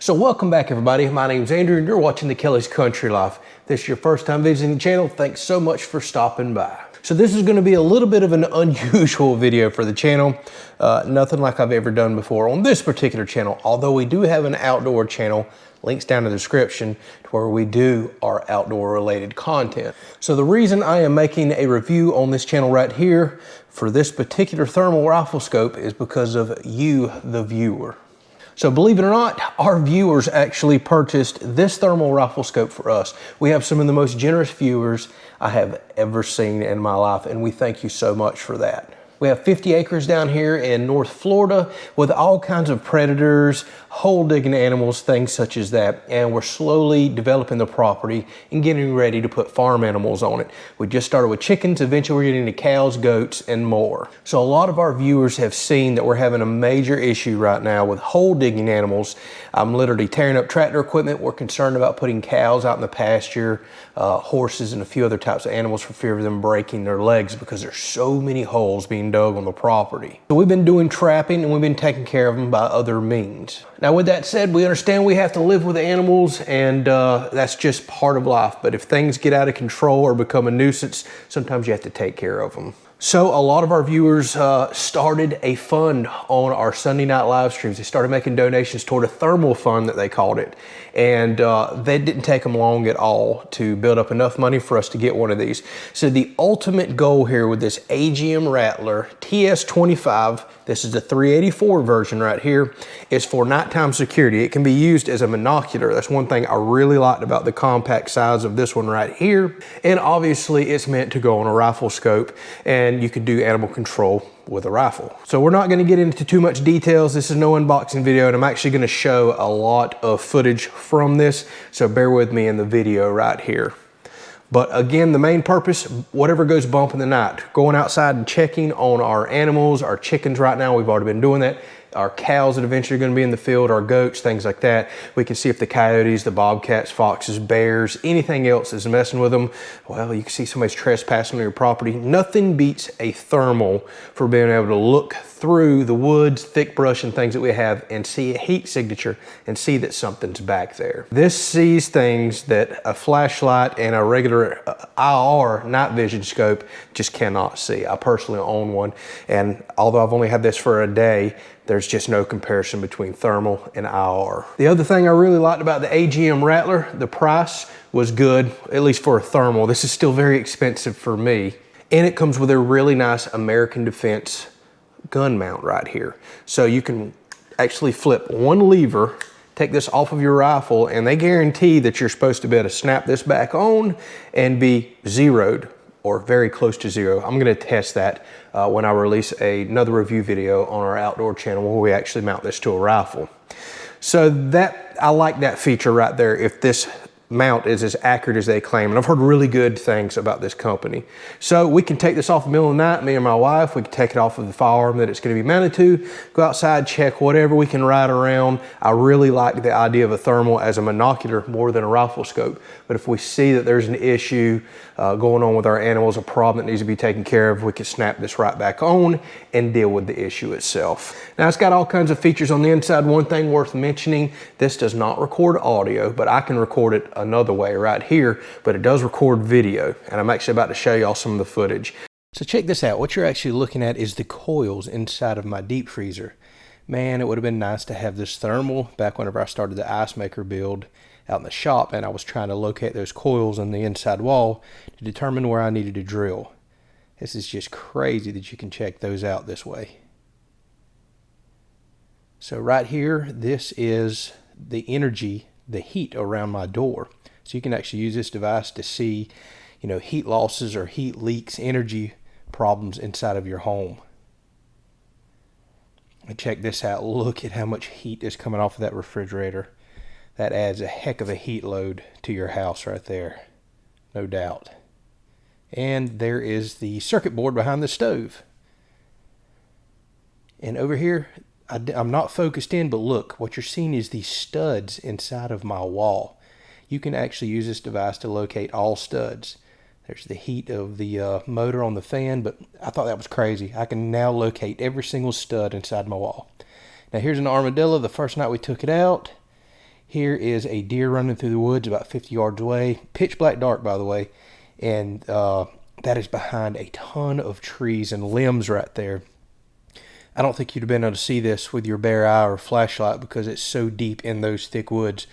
So welcome back everybody, my name's Andrew and you're watching the Kelley's Country Life. If this is your first time visiting the channel, thanks so much for stopping by. So this is going to be a little bit of an unusual video for the channel. Nothing like I've ever done before on this particular channel, although we do have an outdoor channel, links down in the description, to where we do our outdoor related content. So the reason I am making a review on this channel right here for this particular thermal rifle scope is because of you, the viewer. So believe it or not, our viewers actually purchased this thermal rifle scope for us. We have some of the most generous viewers I have ever seen in my life, and we thank you so much for that. We have 50 acres down here in North Florida with all kinds of predators, hole digging animals, things such as that. And we're slowly developing the property and getting ready to put farm animals on it. We just started with chickens, eventually we're getting into cows, goats, and more. So a lot of our viewers have seen that we're having a major issue right now with hole digging animals. I'm literally tearing up tractor equipment. We're concerned about putting cows out in the pasture, horses, and a few other types of animals for fear of them breaking their legs because there's so many holes being dug on the property. So we've been doing trapping and we've been taking care of them by other means. Now with that said, we understand we have to live with animals and that's just part of life. But if things get out of control or become a nuisance, sometimes you have to take care of them. So a lot of our viewers started a fund on our Sunday night live streams. They started making donations toward a thermal fund that they called it. And that didn't take them long at all to build up enough money for us to get one of these. So the ultimate goal here with this AGM Rattler TS25, this is the 384 version right here, is for nighttime security. It can be used as a binocular. That's one thing I really liked about the compact size of this one right here. And obviously it's meant to go on a rifle scope and you could do animal control with a rifle. So we're not going to get into too much details. This is no unboxing video and I'm actually going to show a lot of footage from this. So bear with me in the video right here. But again, the main purpose, whatever goes bump in the night, going outside and checking on our animals, our chickens right now, we've already been doing that. Our cows that eventually are going to be in the field, our goats, things like that. We can see if the coyotes, the bobcats, foxes, bears, anything else is messing with them. Well, you can see somebody's trespassing on your property. Nothing beats a thermal for being able to look through the woods, thick brush and things that we have and see a heat signature and see that something's back there. This sees things that a flashlight and a regular IR night vision scope just cannot see. I personally own one, and although I've only had this for a day, there's just no comparison between thermal and IR. The other thing I really liked about the AGM Rattler, the price was good, at least for a thermal. This is still very expensive for me. And it comes with a really nice American Defense gun mount right here. So you can actually flip one lever, take this off of your rifle, and they guarantee that you're supposed to be able to snap this back on and be zeroed or very close to zero. I'm gonna test that when I release another review video on our outdoor channel where we actually mount this to a rifle. So that, I like that feature right there if this mount is as accurate as they claim. And I've heard really good things about this company. So we can take this off in the middle of the night, me and my wife, we can take it off of the firearm that it's going to be mounted to, go outside, check whatever we can ride around. I really like the idea of a thermal as a binocular more than a rifle scope. But if we see that there's an issue going on with our animals, a problem that needs to be taken care of, we can snap this right back on and deal with the issue itself. Now it's got all kinds of features on the inside. One thing worth mentioning, this does not record audio, but I can record it another way right here, but it does record video, and I'm actually about to show y'all some of the footage. So check this out. What you're actually looking at is the coils inside of my deep freezer. Man, it would have been nice to have this thermal back whenever I started the ice maker build out in the shop, and I was trying to locate those coils on the inside wall to determine where I needed to drill. This is just crazy that you can check those out this way. So right here, this is the energy, the heat around my door. So you can actually use this device to see, you know, heat losses or heat leaks, energy problems inside of your home. And check this out. Look at how much heat is coming off of that refrigerator. That adds a heck of a heat load to your house right there, no doubt. And there is the circuit board behind the stove. And over here, I'm not focused in, but look, what you're seeing is these studs inside of my wall. You can actually use this device to locate all studs. There's the heat of the motor on the fan, but I thought that was crazy. I can now locate every single stud inside my wall. Now here's an armadillo. The first night we took it out, Here is a deer running through the woods about 50 yards away. Pitch black dark, by the way. And that is behind a ton of trees and limbs right there. I don't think you'd have been able to see this with your bare eye or flashlight because it's so deep in those thick woods.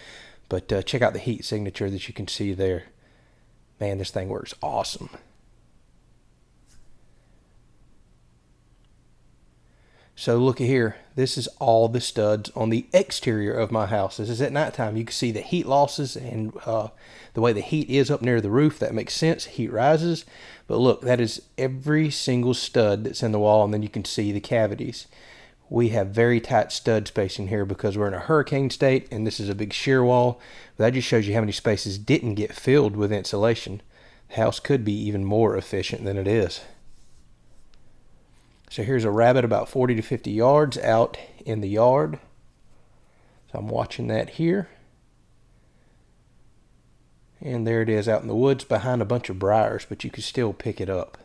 But check out the heat signature that you can see there. Man, this thing works awesome. So look at here. This is all the studs on the exterior of my house. This is at nighttime. You can see the heat losses and the way the heat is up near the roof. That makes sense. Heat rises. But look, that is every single stud that's in the wall, and then you can see the cavities. We have very tight stud spacing here because we're in a hurricane state, and this is a big shear wall. But that just shows you how many spaces didn't get filled with insulation. The house could be even more efficient than it is. So here's a rabbit about 40 to 50 yards out in the yard. So I'm watching that here. And there it is out in the woods behind a bunch of briars, but you can still pick it up.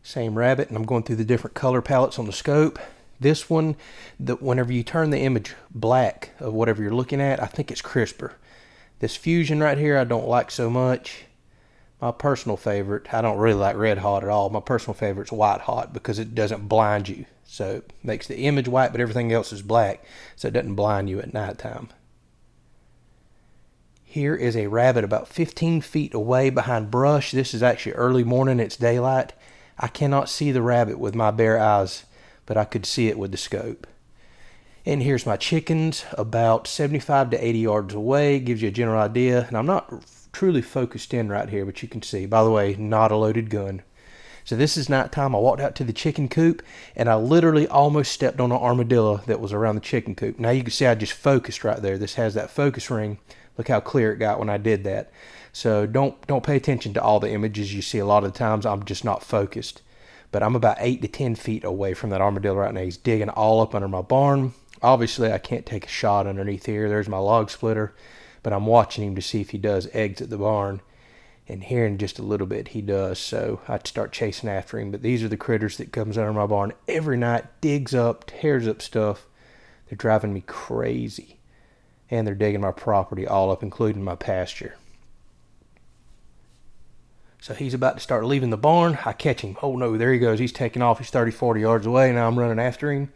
Same rabbit, and I'm going through the different color palettes on the scope. This one, whenever you turn the image black of whatever you're looking at, I think it's crisper. This fusion right here I don't like so much. My personal favorite, I don't really like red hot at all. My personal favorite is white hot because it doesn't blind you. So it makes the image white, but everything else is black, so it doesn't blind you at nighttime. Here is a rabbit about 15 feet away behind brush. This is actually early morning, it's daylight. I cannot see the rabbit with my bare eyes, but I could see it with the scope. And here's my chickens about 75 to 80 yards away. Gives you a general idea. And I'm not truly focused in right here, but you can see. By the way, not a loaded gun. So this is nighttime. I walked out to the chicken coop, and I literally almost stepped on an armadillo that was around the chicken coop. Now you can see I just focused right there. This has that focus ring. Look how clear it got when I did that. So don't pay attention to all the images you see. A lot of the times I'm just not focused. But I'm about 8 to 10 feet away from that armadillo right now. He's digging all up under my barn. Obviously, I can't take a shot underneath here. There's my log splitter. But I'm watching him to see if he does exit the barn. And here in just a little bit, he does. So I'd start chasing after him. But these are the critters that comes under my barn every night. Digs up, tears up stuff. They're driving me crazy. And they're digging my property all up, including my pasture. So he's about to start leaving the barn. I catch him. Oh no, there he goes. He's taking off. He's 30, 40 yards away. Now I'm running after him.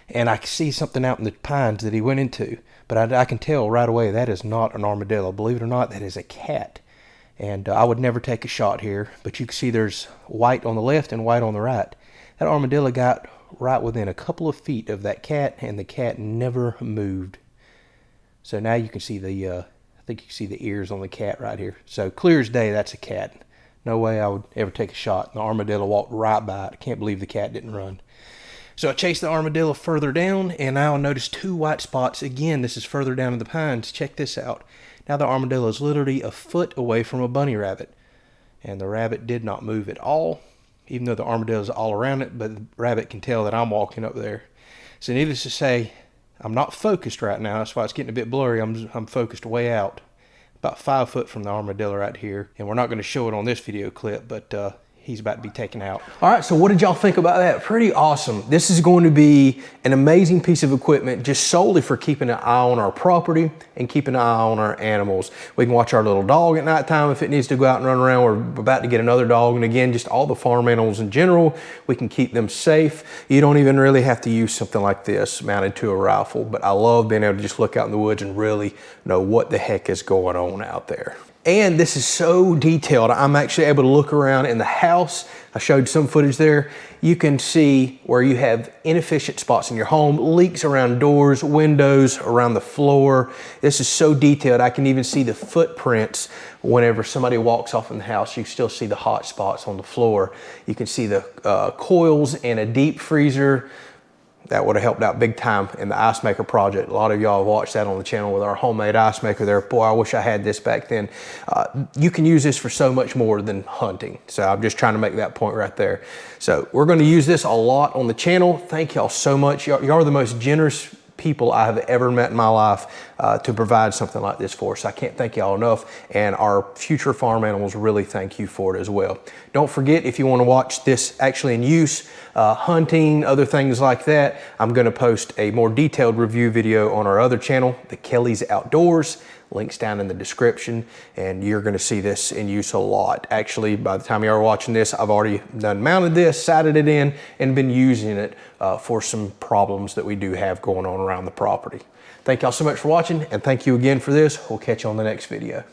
And I see something out in the pines that he went into. But I can tell right away that is not an armadillo. Believe it or not, that is a cat. And I would never take a shot here. But you can see there's white on the left and white on the right. That armadillo got right within a couple of feet of that cat, and the cat never moved. So now you can see I think you can see the ears on the cat right here. So clear as day, that's a cat. No way I would ever take a shot. The armadillo walked right by it. I can't believe the cat didn't run. So I chased the armadillo further down, and now I noticed 2 white spots. Again, this is further down in the pines. Check this out. Now the armadillo is literally a foot away from a bunny rabbit. And the rabbit did not move at all, even though the armadillo is all around it, but the rabbit can tell that I'm walking up there. So needless to say, I'm not focused right now. That's why it's getting a bit blurry. I'm focused way out. About 5 foot from the armadillo right here. And we're not going to show it on this video clip, but he's about to be taken out. All right, so what did y'all think about that? Pretty awesome. This is going to be an amazing piece of equipment just solely for keeping an eye on our property and keeping an eye on our animals. We can watch our little dog at nighttime if it needs to go out and run around. We're about to get another dog. And again, just all the farm animals in general, we can keep them safe. You don't even really have to use something like this mounted to a rifle, but I love being able to just look out in the woods and really know what the heck is going on out there. And this is so detailed. I'm actually able to look around in the house. I showed some footage there. You can see where you have inefficient spots in your home, leaks around doors, windows, around the floor. This is so detailed. I can even see the footprints whenever somebody walks off in the house. You still see the hot spots on the floor. You can see the coils in a deep freezer. That would have helped out big time in the ice maker project. A lot of y'all have watched that on the channel with our homemade ice maker there. Boy, I wish I had this back then. You can use this for so much more than hunting. So I'm just trying to make that point right there. So we're going to use this a lot on the channel. Thank y'all so much. Y'all are the most generous people I have ever met in my life to provide something like this for us. I can't thank y'all enough, and our future farm animals really thank you for it as well. Don't forget, if you want to watch this actually in use, hunting, other things like that, I'm going to post a more detailed review video on our other channel, the Kelley's Outdoors. Links down in the description, and you're going to see this in use a lot. Actually, by the time you are watching this, I've already done mounted this, sighted it in, and been using it for some problems that we do have going on around the property. Thank y'all so much for watching, and thank you again for this. We'll catch you on the next video.